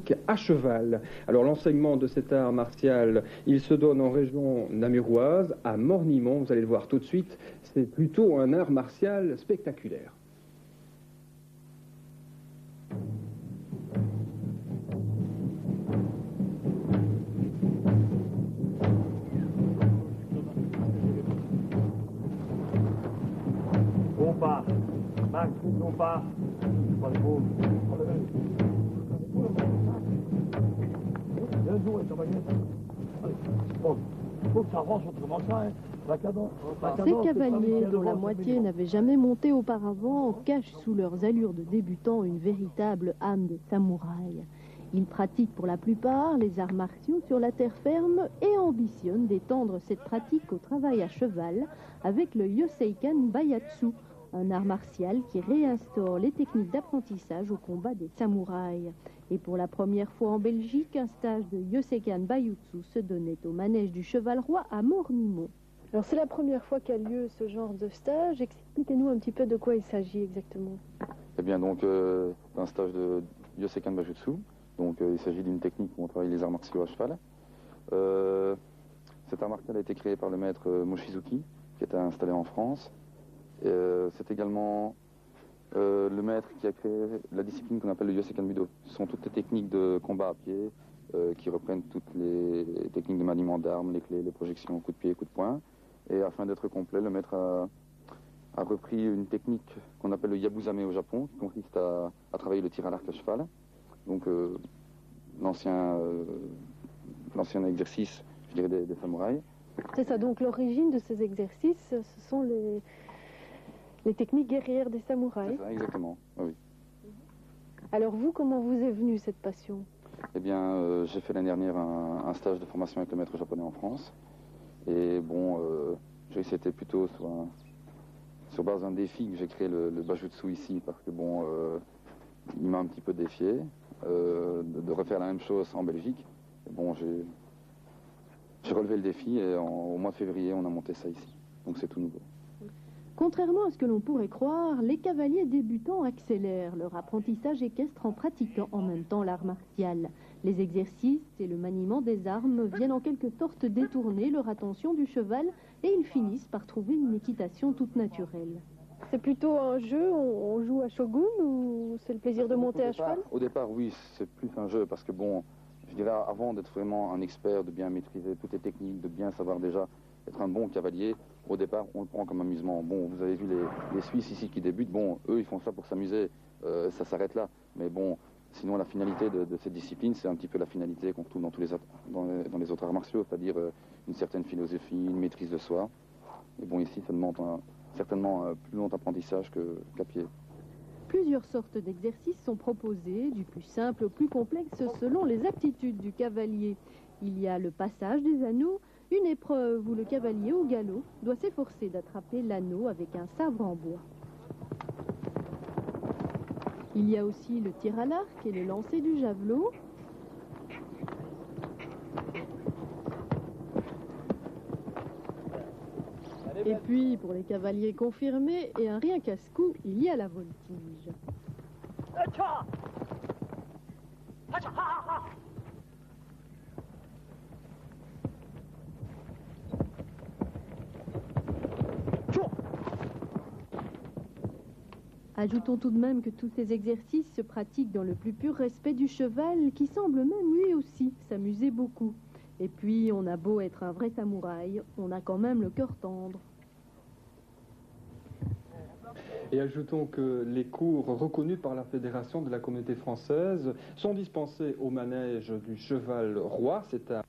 pratique à cheval. Alors l'enseignement de cet art martial, il se donne en région namuroise, à Mornimont, vous allez le voir tout de suite, c'est plutôt un art martial spectaculaire. Pas. Max, non pas. Pas le beau. Bien joué, ça va bien. Bon, faut que ça avance autrement que ça, hein. Ces cavaliers, dont la moitié n'avaient jamais monté auparavant, cachent sous leurs allures de débutants une véritable âme de samouraï. Ils pratiquent pour la plupart les arts martiaux sur la terre ferme et ambitionnent d'étendre cette pratique au travail à cheval avec le Yoseikan Baiatsu, un art martial qui réinstaure les techniques d'apprentissage au combat des samouraïs. Et pour la première fois en Belgique, un stage de Yoseikan Baiatsu se donnait au manège du Cheval Roi à Mornimont. Alors c'est la première fois qu'a lieu ce genre de stage. Expliquez-nous un petit peu de quoi il s'agit exactement. Eh bien donc un stage de Yoseikan Baiatsu. Donc il s'agit d'une technique où on travaille les arts martiaux à cheval. Cet art martial a été créé par le maître Mochizuki, qui était installé en France. C'est également le maître qui a créé la discipline qu'on appelle le Yoseikan Budo. Ce sont toutes les techniques de combat à pied qui reprennent toutes les techniques de maniement d'armes, les clés, les projections, coups de pied, coups de poing. Et afin d'être complet, le maître a repris une technique qu'on appelle le Yabuzame au Japon, qui consiste à travailler le tir à l'arc à cheval. Donc l'ancien exercice, je dirais, des samouraïs. C'est ça, donc l'origine de ces exercices, ce sont les techniques guerrières des samouraïs. C'est ça, exactement, oui. Alors vous, comment vous est venue cette passion? Eh bien, j'ai fait l'année dernière un stage de formation avec le maître japonais en France. Et bon, c'était plutôt sur base d'un défi que j'ai créé le Bajutsu ici, parce que bon, il m'a un petit peu défié de refaire la même chose en Belgique. Et bon, j'ai relevé le défi et au mois de février, on a monté ça ici. Donc c'est tout nouveau. Contrairement à ce que l'on pourrait croire, les cavaliers débutants accélèrent leur apprentissage équestre en pratiquant en même temps l'art martial. Les exercices et le maniement des armes viennent en quelque sorte détourner leur attention du cheval et ils finissent par trouver une équitation toute naturelle. C'est plutôt un jeu, on joue à Shogun ou c'est le plaisir de monter à cheval? Au départ, oui, c'est plus un jeu parce que bon, je dirais avant d'être vraiment un expert, de bien maîtriser toutes les techniques, de bien savoir déjà être un bon cavalier, au départ, on le prend comme amusement. Bon, vous avez vu les Suisses ici qui débutent, bon, eux, ils font ça pour s'amuser, ça s'arrête là. Mais bon, sinon, la finalité de cette discipline, c'est un petit peu la finalité qu'on retrouve dans les autres arts martiaux, c'est-à-dire une certaine philosophie, une maîtrise de soi. Et bon, ici, ça demande certainement plus long apprentissage qu'à pied. Plusieurs sortes d'exercices sont proposés, du plus simple au plus complexe, selon les aptitudes du cavalier. Il y a le passage des anneaux, une épreuve où le cavalier au galop doit s'efforcer d'attraper l'anneau avec un sabre en bois. Il y a aussi le tir à l'arc et le lancer du javelot. Et puis, pour les cavaliers confirmés et un rien casse-cou, il y a la voltige. Ajoutons tout de même que tous ces exercices se pratiquent dans le plus pur respect du cheval, qui semble même lui aussi s'amuser beaucoup. Et puis, on a beau être un vrai samouraï, on a quand même le cœur tendre. Et ajoutons que les cours reconnus par la Fédération de la Communauté française sont dispensés au manège du Cheval Roi. C'est un